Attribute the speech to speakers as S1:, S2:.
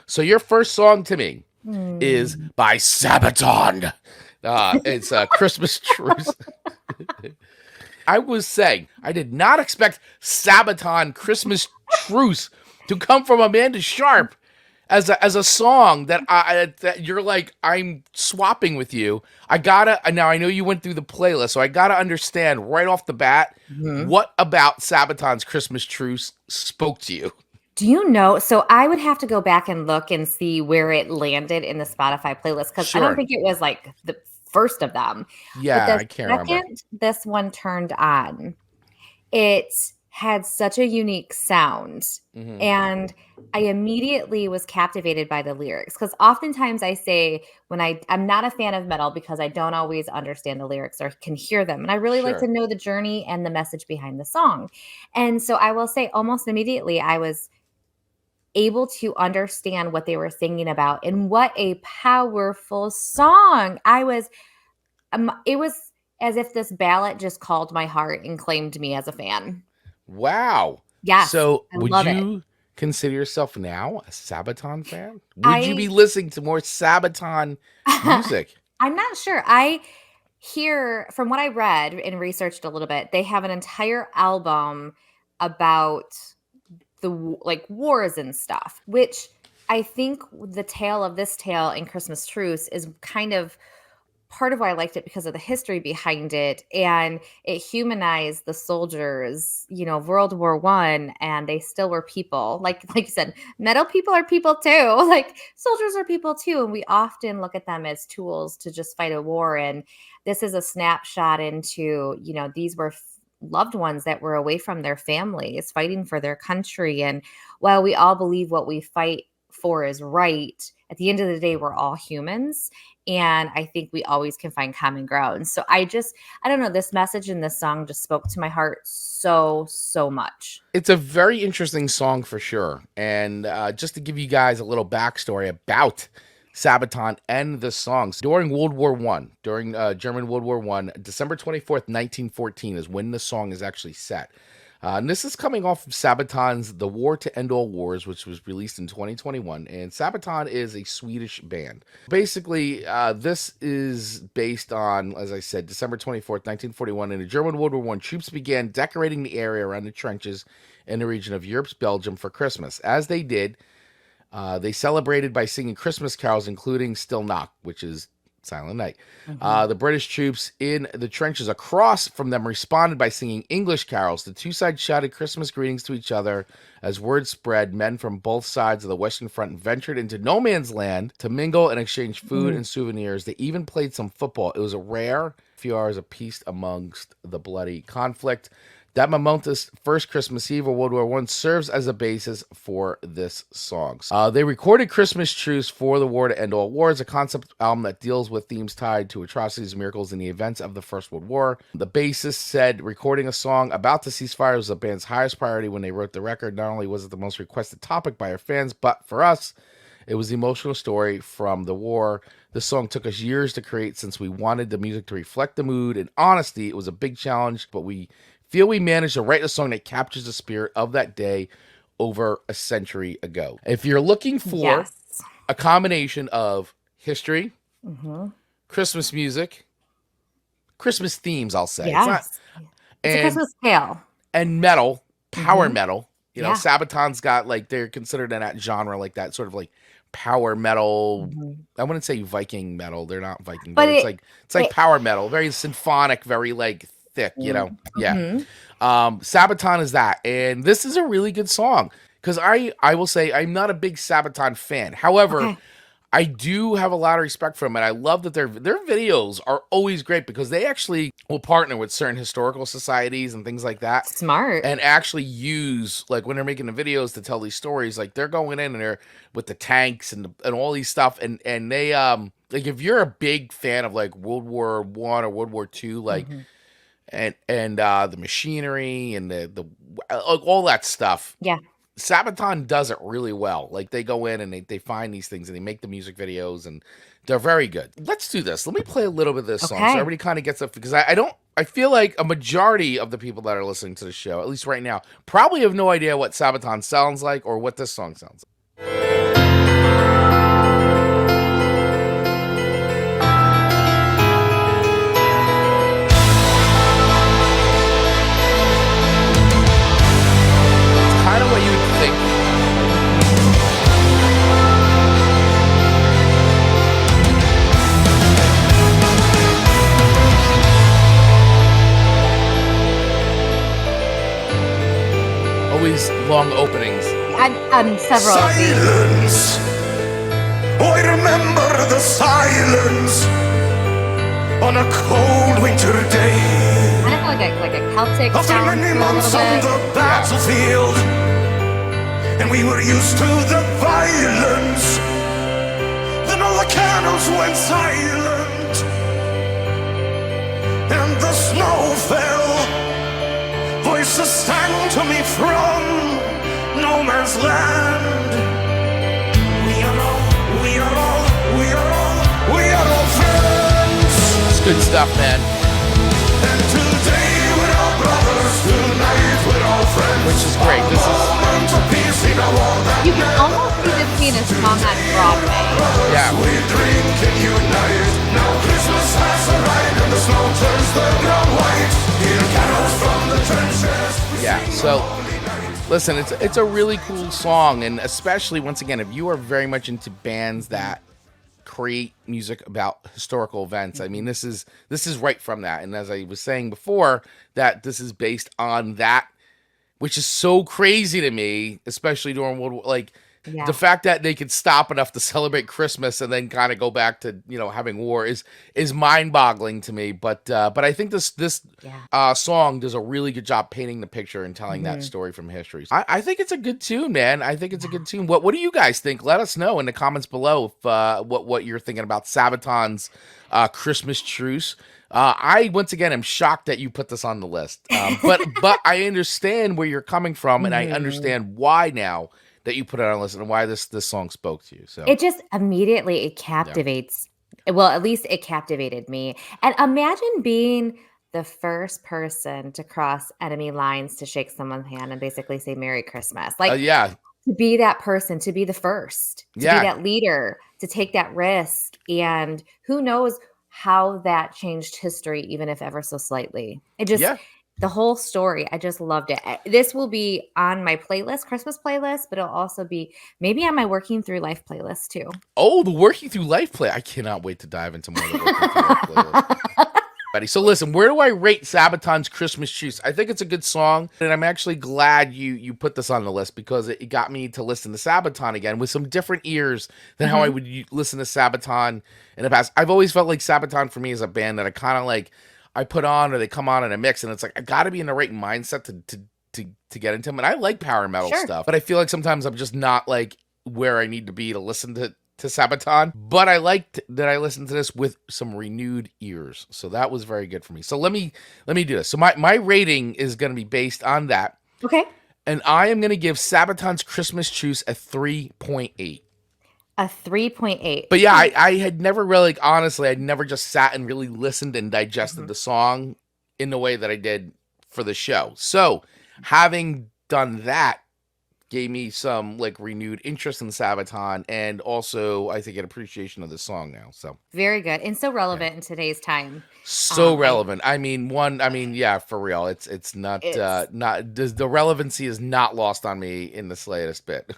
S1: So your first song to me is
S2: Hmm.
S1: by Sabaton. It's Christmas Truce. I was saying, I did not expect Sabaton Christmas Truce to come from Amanda Sharp as a song that you're like, I'm swapping with you. I gotta now. I know you went through the playlist, so I gotta understand right off the bat
S2: Mhm.
S1: what about Sabaton's Christmas Truce spoke to you.
S2: Do you know? So I would have to go back and look and see where it landed in the Spotify playlist because I don't
S1: Sure.
S2: think it was like the first of them. But
S1: Yeah,
S2: the
S1: I can't remember.
S2: second this one turned on, it had such a unique sound.
S1: Hmm.
S2: And I immediately was captivated by the lyrics because oftentimes I say when I'm not a fan of metal because I don't always understand the lyrics or can hear them. And I really like to
S1: Sure.
S2: know the journey and the message behind the song. And so I will say almost immediately I was able to understand what they were singing about and what a powerful song. It was as if this ballad just called my heart and claimed me as a fan.
S1: Wow.
S2: Yes,
S1: So,
S2: I
S1: would
S2: love it.
S1: you consider yourself now a Sabaton fan? Would you be
S2: I
S1: listening to more Sabaton music?
S2: I'm not sure. I hear from what I read and researched a little bit, they have an entire album about like wars and stuff, which I think the tale of this tale in Christmas Truce is kind of part of why I liked it because of the history behind it, and it humanized the soldiers, World War One, and they still were people. Like you said, metal people are people too. Like soldiers are people too, and we often look at them as tools to just fight a war. And this is a snapshot into, these were loved ones that were away from their families fighting for their country. And while we all believe what we fight for is right, at the end of the day, we're all humans, and I think we always can find common ground. So I don't know, this message in this song just spoke to my heart so much.
S1: It's a very interesting song for sure. And just to give you guys a little backstory about Sabaton and the songs, during World War One, during German World War One, December 24th, 1914 is when the song is actually set. And this is coming off of Sabaton's The War to End All Wars, which was released in 2021. And Sabaton is a Swedish band. Basically, this is based on, as I said, December 24th, 1941. In the German World War One, troops began decorating the area around the trenches in the region of Europe's Belgium for Christmas. As they did, they celebrated by singing Christmas carols, including Still Knock, which is Silent Night.
S2: Mhm.
S1: The British troops in the trenches across from them responded by singing English carols. The two sides shouted Christmas greetings to each other. As word spread, men from both sides of the Western Front ventured into no man's land to mingle and exchange food
S2: Mhm.
S1: and souvenirs. They even played some football. It was a rare few hours of peace amongst the bloody conflict. That momentous first Christmas Eve of World War One serves as a basis for this song. They recorded Christmas Truce for the War to End All Wars, a concept album that deals with themes tied to atrocities, miracles, and the events of the First World War. The bassist said recording a song about the ceasefire was the band's highest priority when they wrote the record. Not only was it the most requested topic by our fans, but for us, it was the emotional story from the war. This song took us years to create since we wanted the music to reflect the mood and honesty. It was a big challenge, but we feel we managed to write a song that captures the spirit of that day over a century ago. If you're looking for
S2: Yes.
S1: a combination of history,
S2: Mhm.
S1: Christmas music, Christmas themes, I'll say. It's not
S2: Yes. It's a
S1: and
S2: Christmas tale.
S1: and metal, power
S2: Mhm.
S1: metal.
S2: Yeah.
S1: Sabaton's got like they're considered in that genre like that sort of like power metal.
S2: Mhm.
S1: I wouldn't say Viking metal. They're not Viking,
S2: But
S1: but it's like
S2: it
S1: power metal, very symphonic, very like thick. Yeah.
S2: Mhm.
S1: Sabaton is that, and this is a really good song because I will say I'm not a big Sabaton fan. However,
S2: Okay.
S1: I do have a lot of respect for them, and I love that their videos are always great because they actually will partner with certain historical societies and things like that,
S2: Smart.
S1: and actually use like when they're making the videos to tell these stories, like they're going in and they're with the tanks and all these stuff, and they like if you're a big fan of like World War One or World War Two, like
S2: Mhm.
S1: and the machinery and the all that stuff.
S2: Yeah.
S1: Sabaton does it really well. Like they go in and they find these things and they make the music videos and they're very good. Let's do this. Let me play a little bit of this song so
S2: Okay.
S1: everybody kind of gets up because I feel like a majority of the people that are listening to the show, at least right now, probably have no idea what Sabaton sounds like or what this song sounds like.
S2: on several of these.
S3: Silence. Oh, I remember the silence on a cold winter day.
S2: Kind of like a Celtic
S3: After
S2: sound
S3: many
S2: to it a
S3: months
S2: little
S3: on
S2: bit.
S3: the battlefield, and we were used to the violence. Then all the cannons went silent, and the snow fell. Voices sang to me from no man's land. We are all friends.
S1: It's good stuff, man.
S3: And today we're all brothers, tonight we're all friends.
S1: Which is great. This is
S3: Moment of peace in a war that
S2: You can almost see this being a song on Broadway.
S1: yeah.
S3: we drink and unite. Now Christmas has arrived and the snow turns the ground white. Hear carols from the trenches.
S1: Yeah, so listen, it's a really cool song, and especially once again, if you are very much into bands that create music about historical events, I mean, this is right from that. And as I was saying before, that this is based on that, which is so crazy to me, especially during World War. Like
S2: Yeah.
S1: the fact that they could stop enough to celebrate Christmas and then kind of go back to having war is mind-boggling to me. But I think this song does a really good job painting the picture and telling that story from history. So I think it's a good tune, man. I think it's a good tune. What do you guys think? Let us know in the comments below if, what you're thinking about Sabaton's Christmas Truce. I once again am shocked that you put this on the list, but I understand where you're coming from, and I understand why now that you put it on a list and why this song spoke to you. So
S2: It just immediately it captivates. Well, at least it captivated me. And imagine being the first person to cross enemy lines to shake someone's hand and basically say Merry Christmas. Like
S1: yeah,
S2: to be that person, to be the first, to
S1: Yeah.
S2: be that leader, to take that risk. And who knows how that changed history, even if ever so slightly. It just
S1: Yeah.
S2: the whole story, I just loved it. This will be on my playlist, Christmas playlist, but it'll also be maybe on my Working Through Life playlist too.
S1: Oh, the Working Through Life play. I cannot wait to dive into more of the Working Through Life playlist. Buddy. So listen, where do I rate Sabaton's Christmas Truce? I think it's a good song, and I'm actually glad you put this on the list because it got me to listen to Sabaton again with some different ears than how I would listen to Sabaton in the past. I've always felt like Sabaton for me is a band that I kind of like, I put on or they come on in a mix, and it's like I got to be in the right mindset to get into them. And I like power metal stuff, but I feel like sometimes I'm just not like where I need to be to listen to Sabaton. But I liked that I listened to this with some renewed ears, so that was very good for me. So let me do this. So my rating is going to be based on that,
S2: Okay.
S1: and I am going to give Sabaton's Christmas Truce a 3.8.
S2: A 3.8.
S1: But yeah, I had never really, honestly, I'd never just sat and really listened and digested the song in the way that I did for the show. So having done that gave me some like renewed interest in Sabaton, and also I think an appreciation of the song now. So
S2: Very good and so relevant in today's time.
S1: so relevant. I mean, yeah, for real. It's not
S2: It's-
S1: not the relevancy is not lost on me in the slightest bit.